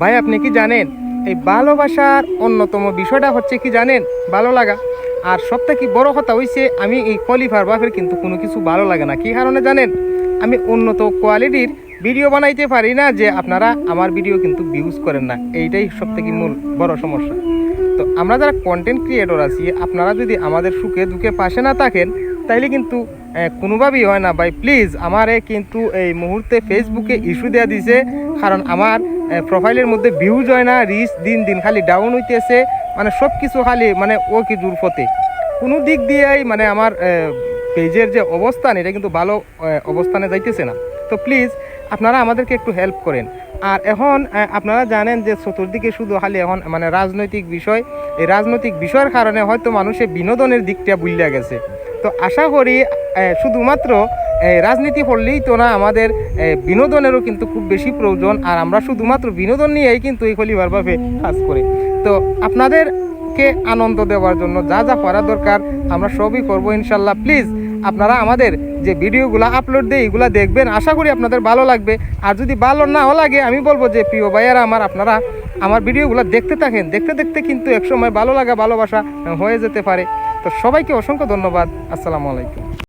ভাই আপনি কি জানেন এই ভালোবাসার অন্যতম বিষয়টা হচ্ছে কি জানেন? ভালো লাগা। আর সবথেকে বড় কথা হইছে আমি এই খলিফার বাপের কিন্তু কোনো কিছু ভালো লাগে না। কি কারণে জানেন? আমি উন্নত কোয়ালিটির ভিডিও বানাইতে পারি না, যে আপনারা আমার ভিডিও কিন্তু ভিউজ করেন না, এইটাই সবথেকে মূল বড় সমস্যা। তো আমরা যারা কন্টেন্ট ক্রিয়েটর আছি, আপনারা যদি আমাদের সুখে দুঃখে পাশে না থাকেন তাইলে কিন্তু কোনোভাবেই হয় না ভাই। প্লিজ আমারে কিন্তু এই মুহূর্তে ফেসবুকে ইস্যু দেওয়া দিছে, কারণ আমার প্রোফাইলের মধ্যে ভিউজ হয় না, রিচ দিন দিন খালি ডাউন হইতেছে, মানে সব কিছু খালি মানে ও কি জোর ফতে কোনো দিক দিয়েই মানে আমার পেজের যে অবস্থান এটা কিন্তু ভালো অবস্থানে যাইতেছে না। তো প্লিজ আপনারা আমাদেরকে একটু হেল্প করেন। আর এখন আপনারা জানেন যে চতুর্দিকে শুধু খালি এখন মানে রাজনৈতিক বিষয়, এই রাজনৈতিক বিষয়ের কারণে হয়তো মানুষের বিনোদনের দিকটা ভুলিয়া গেছে। তো আশা করি শুধুমাত্র রাজনীতি করলেই তো না, আমাদের বিনোদনেরও কিন্তু খুব বেশি প্রয়োজন। আর আমরা শুধুমাত্র বিনোদন নিয়েই কিন্তু এই খলিফারভাবে কাজ করি। তো আপনাদেরকে আনন্দ দেওয়ার জন্য যা যা করা দরকার আমরা সবই করবো ইনশাল্লাহ। প্লিজ আপনারা আমাদের যে ভিডিওগুলো আপলোড দেয় এগুলো দেখবেন, আশা করি আপনাদের ভালো লাগবে। আর যদি ভালো নাও লাগে আমি বলবো যে প্রিয় ভাইয়ারা আপনারা আমার ভিডিওগুলো দেখতে থাকেন, দেখতে দেখতে কিন্তু একসময় ভালো লাগা ভালোবাসা হয়ে যেতে পারে। তো সবাইকে অসংখ্য ধন্যবাদ। আসসালামু আলাইকুম।